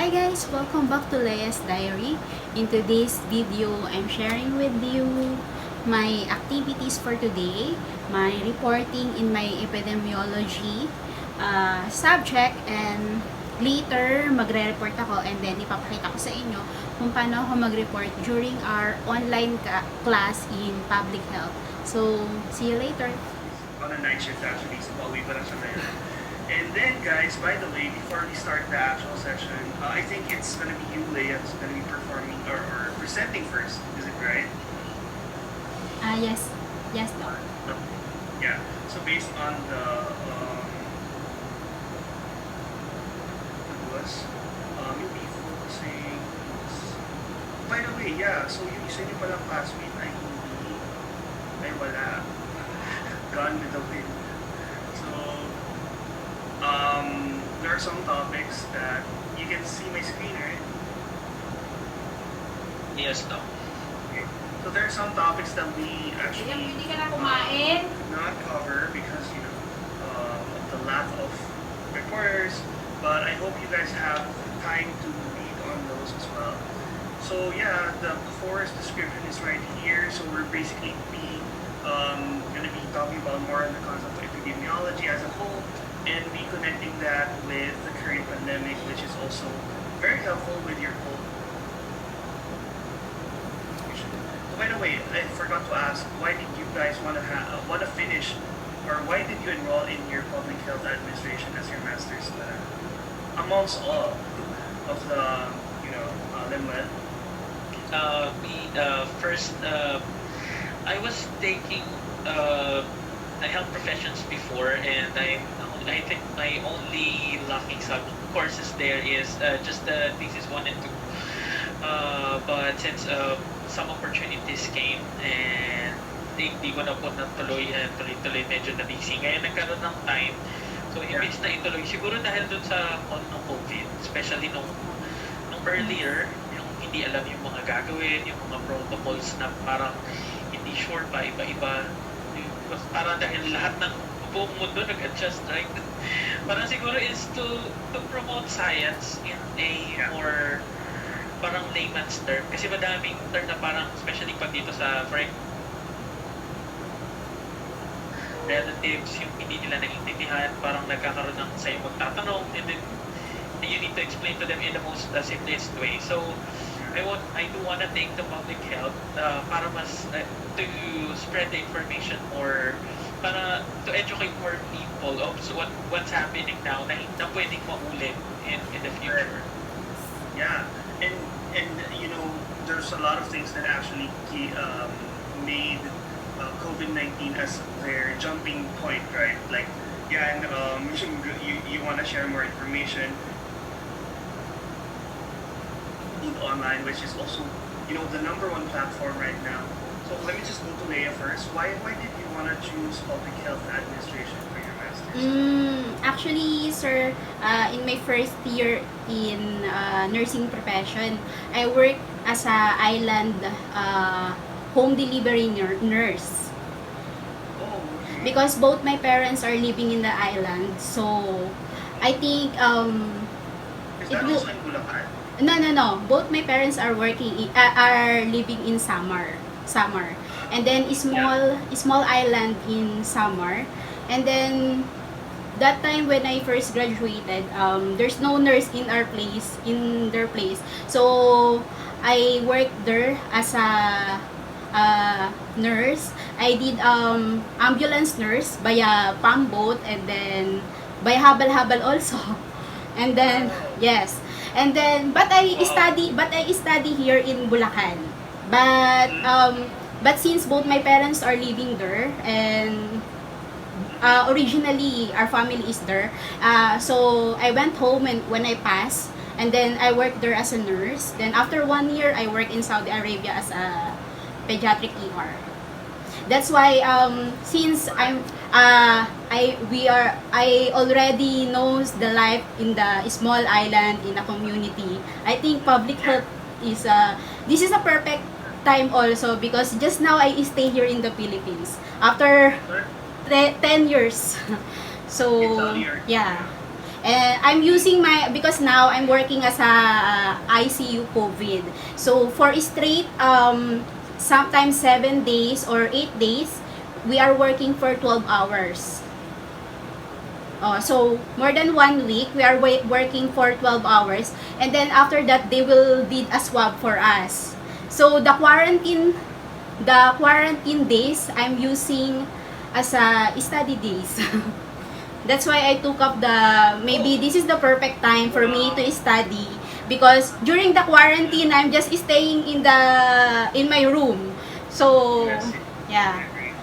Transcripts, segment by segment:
Hi guys! Welcome back to Leia's Diary. In today's video, I'm sharing with you my activities for today, my reporting in my epidemiology subject, and later magre-report ako and then ipapakita ko sa inyo kung paano ako mag-report during our online class in public health. So, see you later! On a night shift actually, so pauwi pa lang siya ngayon. And then guys, by the way, before we start the actual session, I think it's gonna be you, Leia, who's gonna be performing or presenting first. Is it right? Yes. Yes, Doc. Yeah. So based on the you'll be focusing. By the way, yeah. So yung isa niyo palang classmate ay hindi, ay wala. Gone with the wind. So there are some topics that you can see my screen, right? Yes, no. Okay. So there are some topics that we actually Hindi ka na kumain. not cover because of the lack of reporters. But I hope you guys have time to read on those as well. So yeah, the course description is right here. So we're basically going to be talking about more on the concept of epidemiology as a whole, and be connecting that with the current pandemic, which is also very helpful with your whole. By the way, I forgot to ask, why did you guys want to finish, or why did you enroll in your public health administration as your master's amongst all of the LEMWED? First, I was taking health professions before, and I think my only lacking courses there is just the thesis 1 and 2. But since some opportunities came and hindi ko na po natuloy, tuloy-tuloy medyo na-busy. Ngayon nagkaroon ng time. So, imbis na ituloy, siguro dahil dun sa nung COVID, especially nung earlier, yung hindi alam yung mga gagawin, yung mga protocols na parang hindi sure pa, iba-iba. Parang dahil lahat ng buong mundo nag-adjust, right? Parang siguro is to promote science in a more parang layman's term. Kasi madaming term na parang, especially pag dito sa relatives, yung hindi nila naiintindihan, parang nagkakaroon ng sa'yo magtatanong, and then you need to explain to them in the most simplest way. So, I do want to take the public health para mas to spread the information or para to educate more people of what's happening now na pwedeng maulit in the future. Yeah, and there's a lot of things that actually made COVID-19 as their jumping point, right? Like, yeah, and you want to share more information online, which is also the number one platform right now. So let me just go to Leia first. Why did you want to choose public health administration for your master's? Actually, sir, in my first year in nursing profession, I work as a island home delivery nurse. Oh, okay. Because both my parents are living in the island, so I think Is that also in Bulacan? No. Both my parents are are living in Samar, and then small island in Samar, and then that time when I first graduated, there's no nurse in their place, so I worked there as a nurse. I did ambulance nurse by a pump boat, and then by habal-habal also, and then yes. And then, but I study here in Bulacan. But since both my parents are living there, and originally our family is there, so I went home when I passed, and then I worked there as a nurse. Then after 1 year, I worked in Saudi Arabia as a pediatric ER. That's why since I already knows the life in the small island in a community. I think public health is this is a perfect time also because just now I stay here in the Philippines after 10 years. So yeah, And I'm using because now I'm working as a ICU COVID. So for straight, sometimes 7 days or 8 days, we are working for 12 hours. So more than 1 week, we are working for 12 hours. And then after that, they will did a swab for us. So the quarantine days, I'm using as a study days. That's why I took up maybe this is the perfect time for me to study, because during the quarantine I'm just staying in my room. So Yes, yeah. I agree.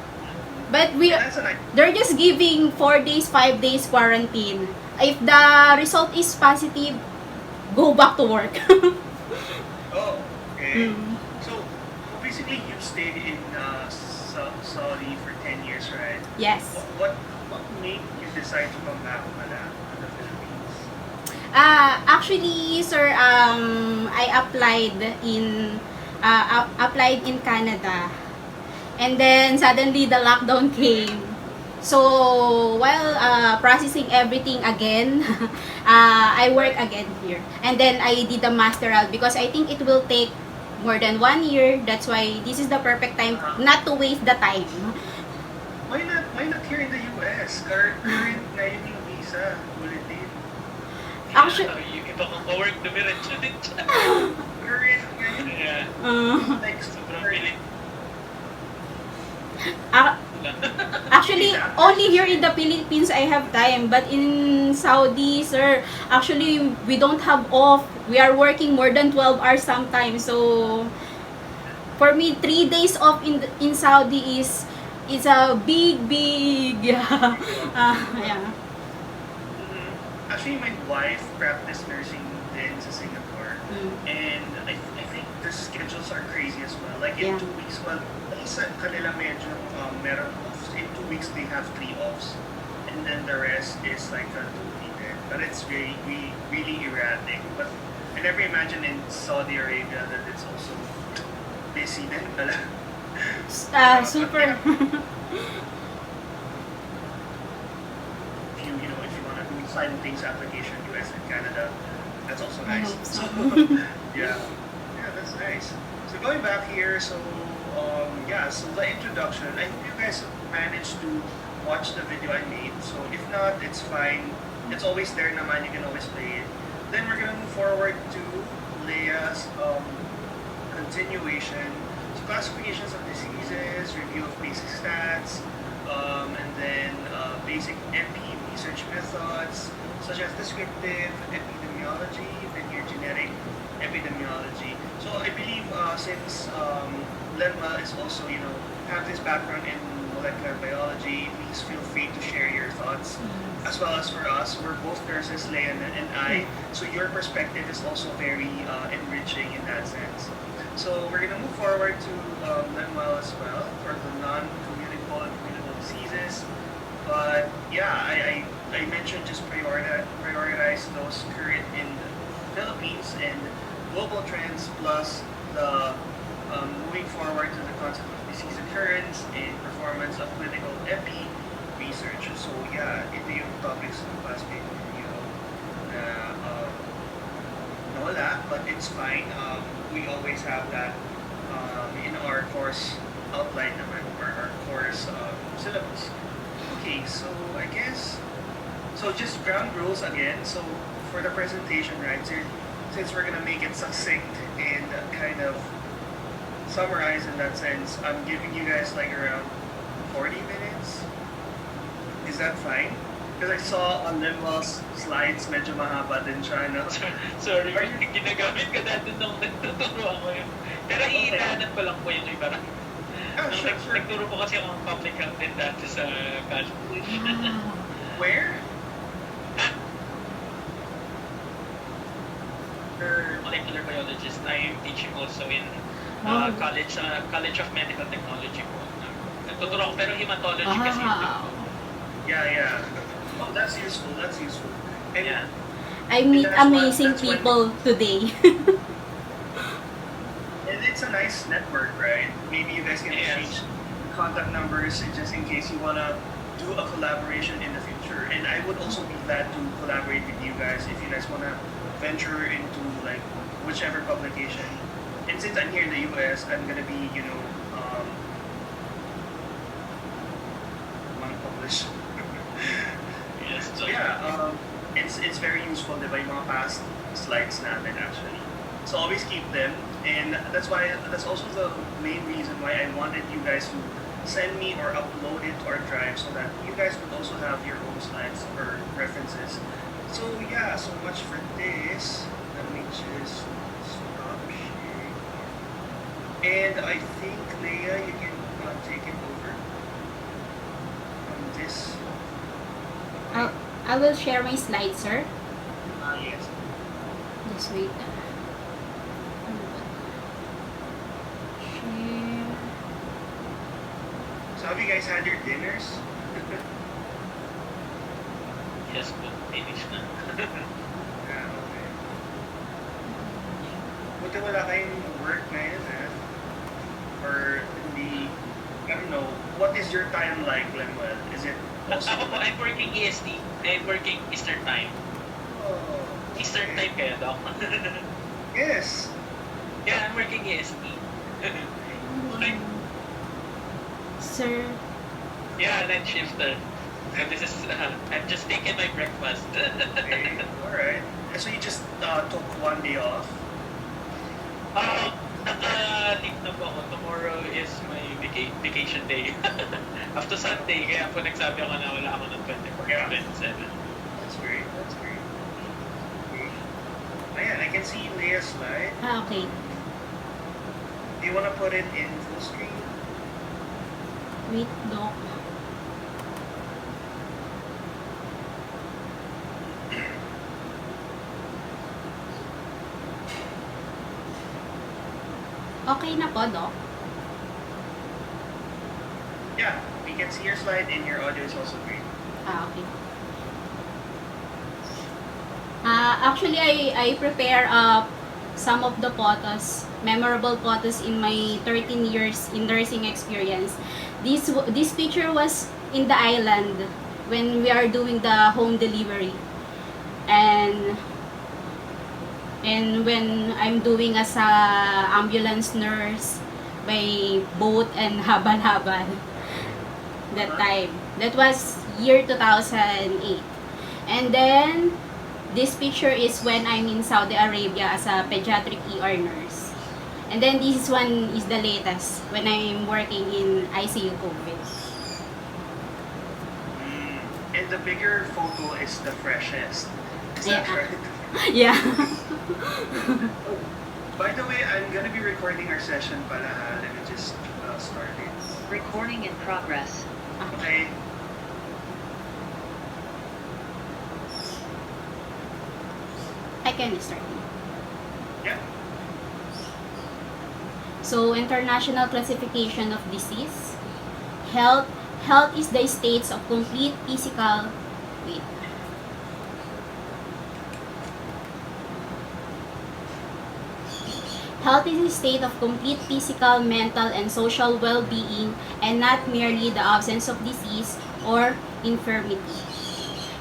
But Yeah, that's a nice. they're just giving 4 days, 5 days quarantine. If the result is positive, go back to work. Oh, okay. Mm. So basically, you stayed in Saudi for 10 years, right? Yes. What made you decide to come back to the Philippines? Actually, sir, I applied in Canada, and then suddenly the lockdown came. So while processing everything again, I work again here, and then I did the masteral because I think it will take more than 1 year. That's why this is the perfect time Uh-huh. not to waste the time. Why not here in the US? Current na yun yung visa bulletin. Actually, Yung iba kong kawork, dumiretso din siya. Current ngayon. Yeah, Like, sobrang current. pilit. actually, only here in the Philippines I have time, but in Saudi, sir, actually we don't have off. We are working more than 12 hours sometimes. So for me, 3 days off in Saudi is a big yeah. Mhm. Actually, my wife practiced nursing din sa Singapore. Mm. And I think the schedules are crazy as well. Like in Yeah. 2 weeks, well, at least sa kanila medyo meron offs. In 2 weeks, they have 3 offs. And then the rest is like a duty din. But it's really erratic. But I never imagined in Saudi Arabia that it's also busy din pala. But Super. yeah, if you want to do simultaneous application, US and Canada, that's also I nice. hope so. Yeah, yeah, that's nice. So going back here, so so the introduction. I hope you guys managed to watch the video I made. So if not, it's fine. It's always there, naman. You can always play it. Then we're gonna move forward to Leia's continuation. So classifications of diseases, review of basic stats, and then basic MP research methods such as descriptive epidemiology, then your genetic epidemiology. So I believe since Lemma is also have this background in molecular biology, please feel free to share your thoughts. As well as for us, we're both nurses, Leia and I. So your perspective is also very enriching in that sense. So we're gonna move forward to Lemma as well for the non-communicable and communicable diseases. But yeah, I mentioned just prioritize those current in the Philippines and global trends plus the moving forward to the concept of disease occurrence and performance of clinical epi research. So yeah, ito yung topics ng classmate na nawala, but it's fine. We always have that in our course outline naman, or our course syllabus. Okay, so I guess, so just ground rules again. So for the presentation, right, since we're gonna make it succinct and kind of summarize in that sense, I'm giving you guys like around 40 minutes. Is that fine? Because I saw on Limba's slides, medyo mahaba din siya, no? Sorry, ginagamit ko dati nung nagtuturo ako yun. Pero iilanan ko lang po yun yung parang. Sure. Nagturo po kasi ako ng public health din dati sa college. Where? Molecular biologist. I am teaching also in College of Medical Technology po. Nagtuturo ako pero hematology kasi ito. Yeah. Oh, that's useful. And Yeah. I meet That's amazing that's when- people today. And it's a nice network, right? Maybe you guys can Yes. exchange contact numbers just in case you wanna do a collaboration in the future. and I would also be glad to collaborate with you guys if you guys wanna venture into like whichever publication. And since I'm here in the US, I'm gonna be, wanna publish. Yes. So yeah, it's very useful, diba, yung mga past slides natin actually. So always keep them, and that's also the main reason why I wanted you guys to send me or upload it to our drive so that you guys would also have your own slides or references. So yeah, so much for this. Let me just stop sharing. And I think Leah, you can take it over from this. I will share my slide, sir. Yes. Just wait. Share. So have you guys had your dinners? Yes po, finish na. Yeah, okay. Buti wala kayong work ngayon, eh? Or hindi, I don't know, what is your time like, Lemuel? Is it also... I'm working EST. I'm working Eastern Time. Oh, Eastern okay. Time kaya, Doc? Yes. Yeah, I'm working EST. Okay. Sir, Yeah, night shifter. And this is, I'm just taking my breakfast. Okay, alright. So you just took one day off? Naka-leave na po ako. Tomorrow is my vacation day. Up to Sunday, kaya po nagsabi ako na wala ako ng 24 Yeah. 27. That's great, that's great. Okay. Ayan, I can see Leah's slide. okay. Do you want to put it in full screen? Wait, Doc. Okay na po, Doc. Yeah, we can see your slide and your audio is also great. Okay. Actually, I prepare some of the photos, memorable photos in my 13 years in nursing experience. This picture was in the island when we are doing the home delivery, and when I'm doing as a ambulance nurse by boat and habal-habal that time. That was year 2008. And then this picture is when I'm in Saudi Arabia as a pediatric ER nurse. And then this one is the latest when I'm working in ICU COVID. And the bigger photo is the freshest. Is that Yeah. right? Yeah. By the way, I'm gonna be recording our session pala. Let me just start it. Recording in progress. Okay. I can start. Yeah. So, international classification of disease. Health is the states of complete physical. Wait. Health is a state of complete physical, mental, and social well-being, and not merely the absence of disease or infirmity.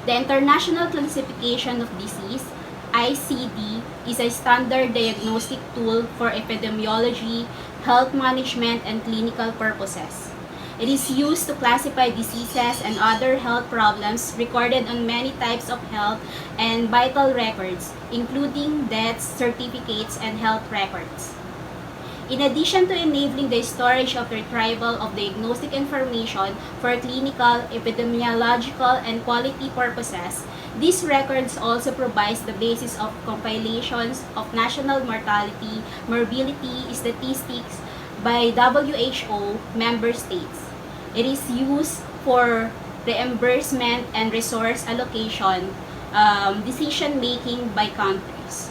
The International Classification of Disease, ICD, is a standard diagnostic tool for epidemiology, health management, and clinical purposes. It is used to classify diseases and other health problems recorded on many types of health and vital records, including deaths, certificates, and health records. In addition to enabling the storage of retrieval of diagnostic information for clinical, epidemiological, and quality purposes, these records also provides the basis of compilations of national mortality, morbidity statistics by WHO member states. It is used for reimbursement and resource allocation, decision-making by countries.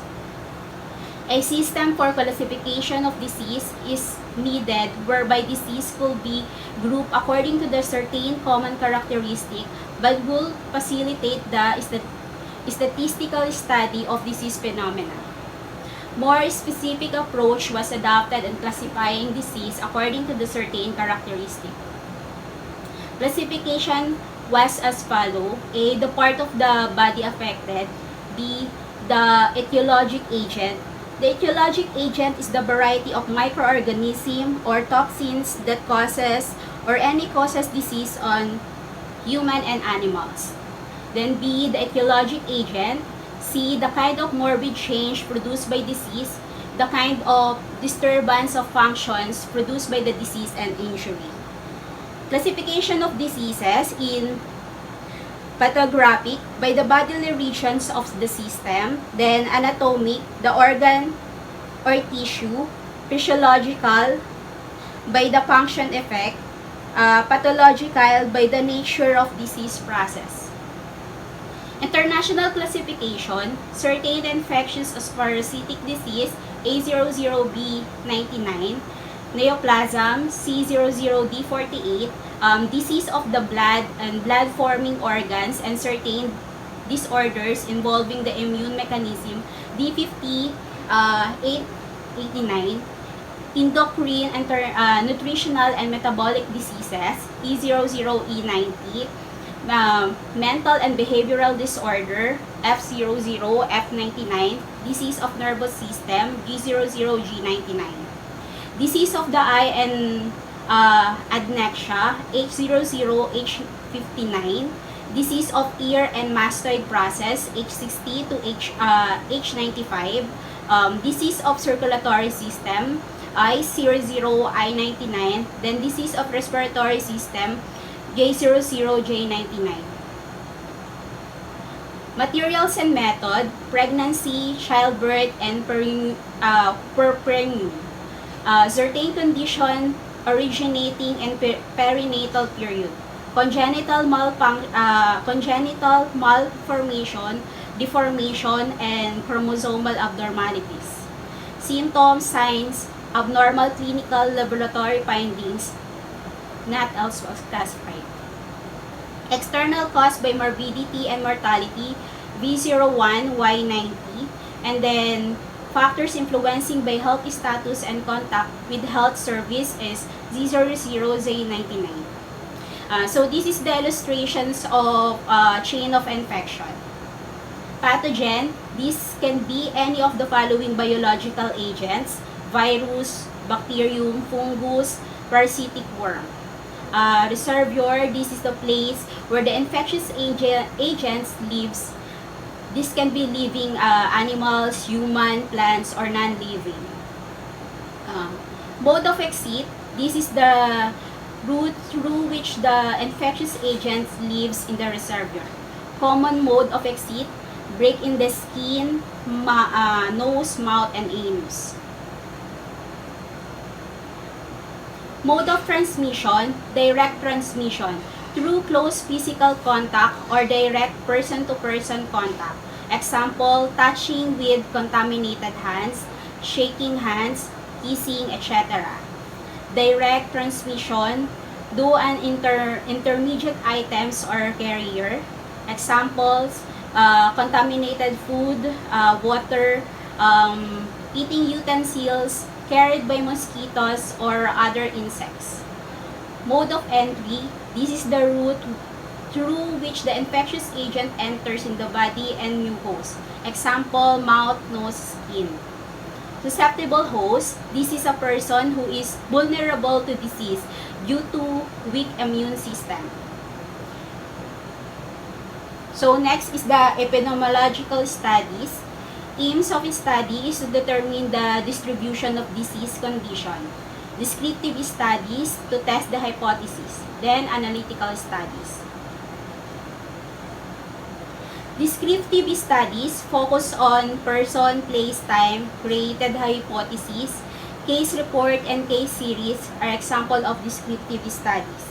A system for classification of disease is needed whereby disease will be grouped according to the certain common characteristic but will facilitate the statistical study of disease phenomena. More specific approach was adopted in classifying disease according to the certain characteristic. Classification was as follow: A, the part of the body affected; B, the etiologic agent. The etiologic agent is the variety of microorganism or toxins that causes or any causes disease on human and animals. Then B, the etiologic agent. C, the kind of morbid change produced by disease, the kind of disturbance of functions produced by the disease and injury. Classification of diseases in pathographic by the bodily regions of the system, then anatomic, the organ or tissue; physiological, by the function effect; pathological, by the nature of disease process. International classification: certain infectious as parasitic disease A00B99, neoplasm C00D48, disease of the blood and blood-forming organs and certain disorders involving the immune mechanism D50, 889, endocrine, nutritional and metabolic diseases E00E90, mental and behavioral disorder F00, F99, disease of nervous system G00, G99, disease of the eye and adnexia H00, H59, disease of ear and mastoid process H60 to H95, disease of circulatory system I00, I99, then disease of respiratory system J00, J99. Materials and method: pregnancy, childbirth, and perpregnum. Certain condition originating in perinatal period. Congenital malformation, deformation, and chromosomal abnormalities. Symptoms, signs, abnormal clinical laboratory findings, not else was classified. External cause by morbidity and mortality V01, Y90, and then factors influencing by health status and contact with health service is Z00, Z99. So this is the illustrations of chain of infection. Pathogen: this can be any of the following biological agents: virus, bacterium, fungus, parasitic worm. Reservoir: this is the place where the infectious agents lives. This can be living animals, human, plants, or non-living. Mode of exit: this is the route through which the infectious agent lives in the reservoir. Common mode of exit: break in the skin, nose, mouth, and anus. Mode of transmission: direct transmission, through close physical contact or direct person-to-person contact. Example, touching with contaminated hands, shaking hands, kissing, etc. Direct transmission, do an intermediate items or carrier. Examples, contaminated food, water, eating utensils, carried by mosquitoes or other insects. Mode of entry: this is the route through which the infectious agent enters in the body and mucous. Example, mouth, nose, skin. Susceptible host: this is a person who is vulnerable to disease due to weak immune system. So next is the epidemiological studies. Aims of study is to determine the distribution of disease condition. Descriptive studies to test the hypothesis. Then analytical studies. Descriptive studies focus on person, place, time, created hypothesis. Case report and case series are example of descriptive studies.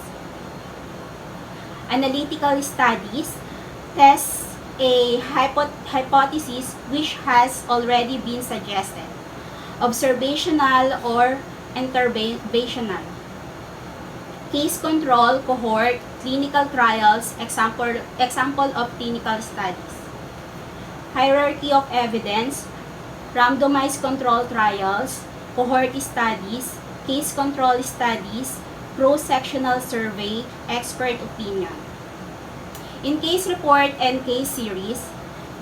Analytical studies test a hypothesis which has already been suggested. Observational or interventional. Case control, cohort, clinical trials, example of clinical studies. Hierarchy of evidence, randomized control trials, cohort studies, case control studies, cross-sectional survey, expert opinion. In case report and case series,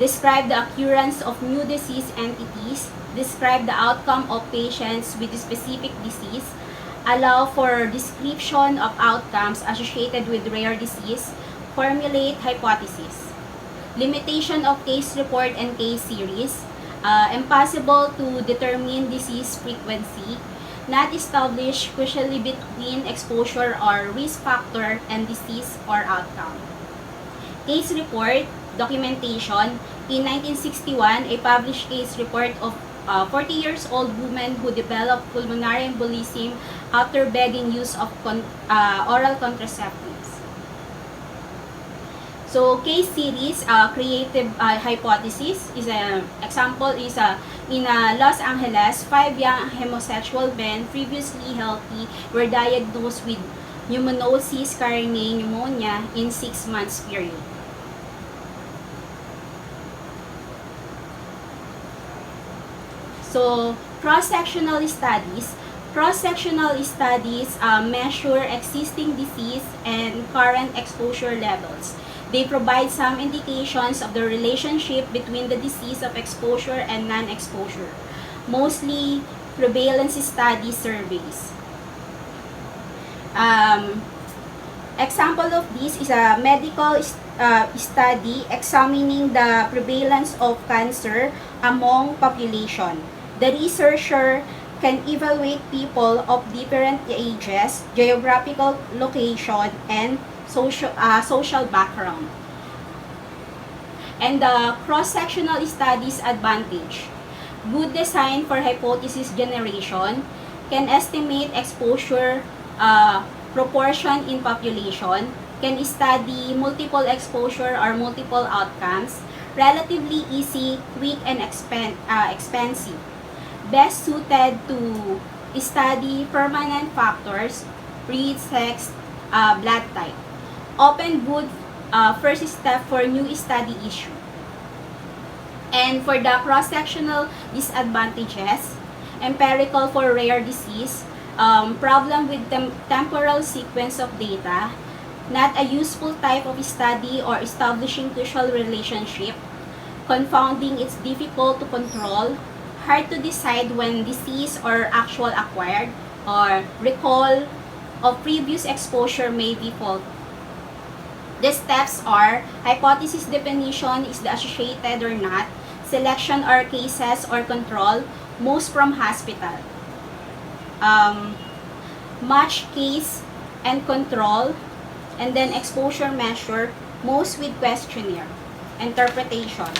describe the occurrence of new disease entities, describe the outcome of patients with a specific disease, allow for description of outcomes associated with rare disease, formulate hypothesis. Limitation of case report and case series, impossible to determine disease frequency, not established crucially between exposure or risk factor and disease or outcome. Case report, documentation. In 1961, a published case report of 40-years-old woman who developed pulmonary embolism after begging use of oral contraceptives. So, case series, creative hypothesis is an example is in Los Angeles, 5 young homosexual men previously healthy were diagnosed with pneumocystis carinii pneumonia in 6 months period. So, cross-sectional studies. Cross-sectional studies measure existing disease and current exposure levels. They provide some indications of the relationship between the disease of exposure and non-exposure, mostly prevalence study surveys. Example of this is a medical study examining the prevalence of cancer among population. The researcher can evaluate people of different ages, geographical location, and social background. And the cross-sectional studies advantage. Good design for hypothesis generation, can estimate exposure proportion in population, can study multiple exposure or multiple outcomes, relatively easy, quick, and expensive. Best suited to study permanent factors, breed, sex, blood type. Often good first step for new study issue. And for the cross-sectional disadvantages, empirical for rare disease, problem with temporal sequence of data, not a useful type of study or establishing causal relationship, confounding, it's difficult to control, hard to decide when disease or actual acquired, or recall of previous exposure may be faulty. The steps are hypothesis definition, is the associated or not, selection or cases or control, most from hospital. Match case and control, and then exposure measure, most with questionnaire. Interpretation.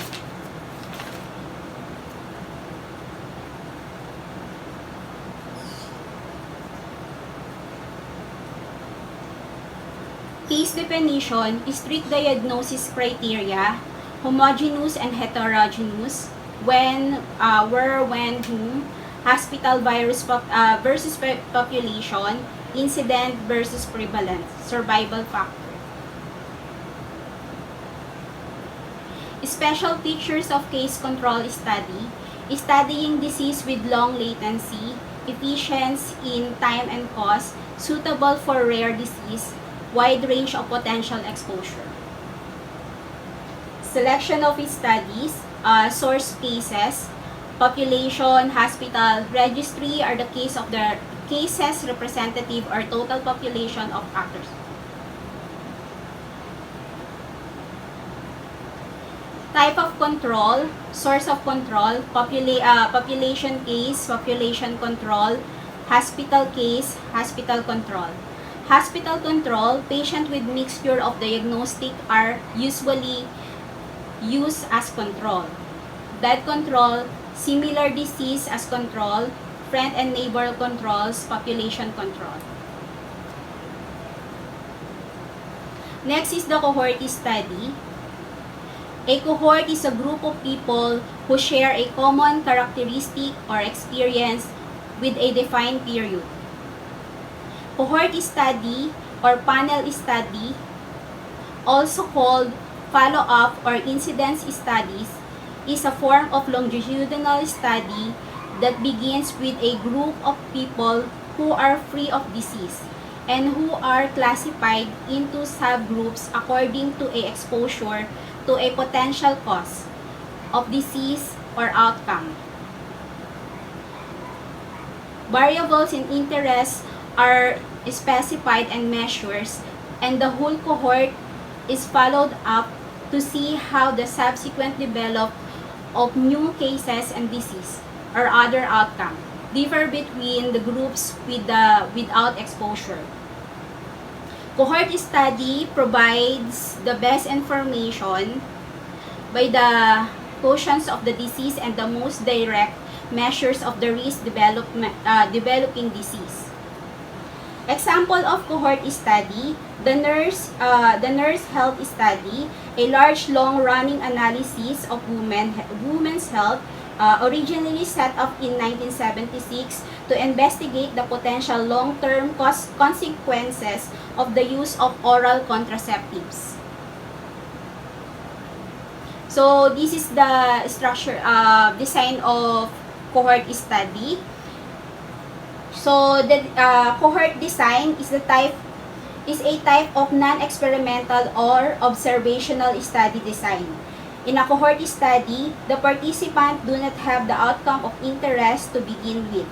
Case definition, strict diagnosis criteria, homogeneous and heterogeneous, when, where, when, whom, hospital virus versus population, incident versus prevalence, survival factor. Special features of case control study, studying disease with long latency, efficiency in time and cost, suitable for rare disease, wide range of potential exposure. Selection of studies, source cases, population, hospital, registry are the case of the cases representative or total population of actors. Type of control, source of control, population case, population control, hospital case, hospital control. Hospital control, patient with mixture of diagnostic are usually used as control. Blood control, similar disease as control, friend and neighbor controls, population control. Next is the cohort study. A cohort is a group of people who share a common characteristic or experience with a defined period. Cohort study or panel study, also called follow-up or incidence studies, is a form of longitudinal study that begins with a group of people who are free of disease. and who are classified into subgroups according to a exposure to a potential cause of disease or outcome. Variables in interest are specified and measures, and the whole cohort is followed up to see how the subsequent development of new cases and disease or other outcome differ between the groups without exposure. Cohort study provides the best information by the causes of the disease and the most direct measures of the risk developing disease. Example of cohort study, the nurse health study, a large long-running analysis of women's health, originally set up in 1976 to investigate the potential long-term consequences of the use of oral contraceptives. So this is the structure, design of cohort study. So the cohort design is a type of non-experimental or observational study design. In a cohort study, the participants do not have the outcome of interest to begin with.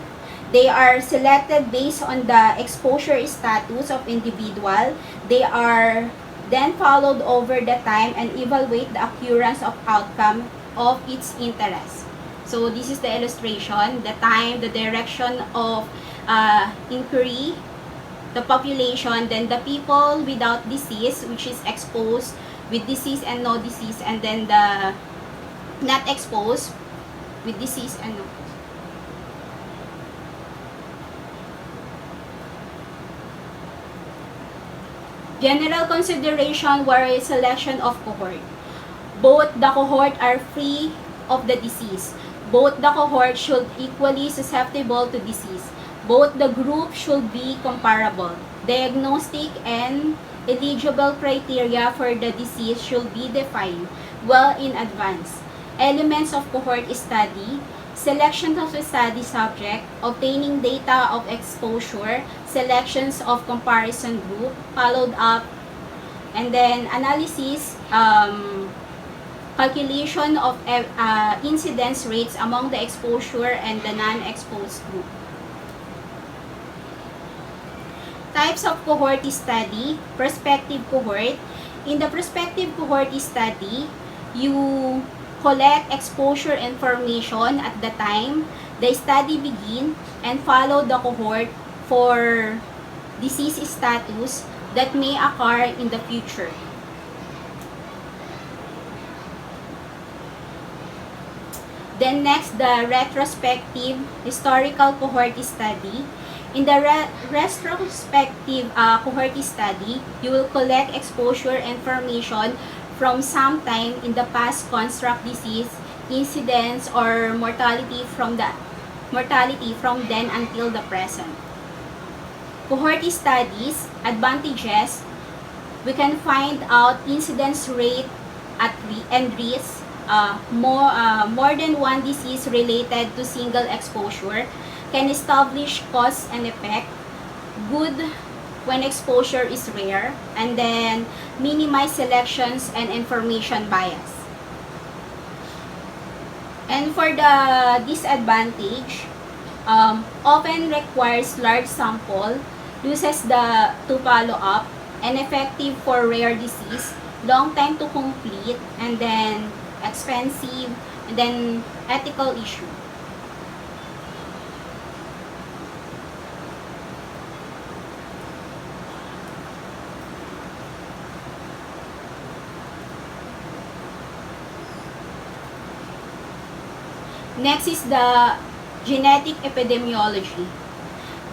They are selected based on the exposure status of individual. They are then followed over the time and evaluate the occurrence of outcome of its interest. So this is the illustration, the time, the direction of inquiry, the population, then the people without disease, which is exposed, with disease and no disease, and then the not exposed with disease and no. General consideration were a selection of cohort. Both the cohort are free of the disease. Both the cohort should equally susceptible to disease. Both the group should be comparable. Diagnostic and eligible criteria for the disease should be defined well in advance. Elements of cohort study, selection of the study subject, obtaining data of exposure, selections of comparison group, followed up, and then analysis, calculation of incidence rates among the exposure and the non-exposed group. Types of cohort study, prospective cohort. In the prospective cohort study, you collect exposure information at the time the study begin and follow the cohort for disease status that may occur in the future. Then next, the retrospective historical cohort study. In the retrospective cohort study, you will collect exposure information from some time in the past, construct disease, incidence, or mortality from then until the present. Cohort studies, advantages, we can find out incidence rate and risk, more than one disease related to single exposure, can establish cause and effect, good when exposure is rare, and then minimize selections and information bias. And for the disadvantage, often requires large sample, uses to follow up, and effective for rare disease, long time to complete, and then expensive, and then ethical issue. Next is the genetic epidemiology.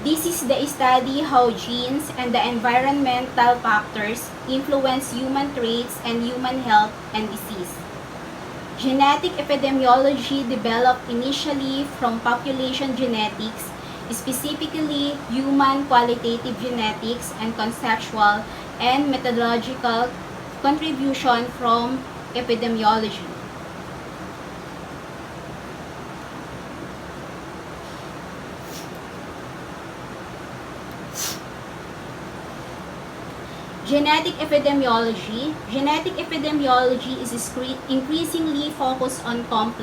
This is the study how genes and the environmental factors influence human traits and human health and disease. Genetic epidemiology developed initially from population genetics, specifically human qualitative genetics, and conceptual and methodological contribution from epidemiology. Genetic epidemiology. Genetic epidemiology is increasingly focused on complex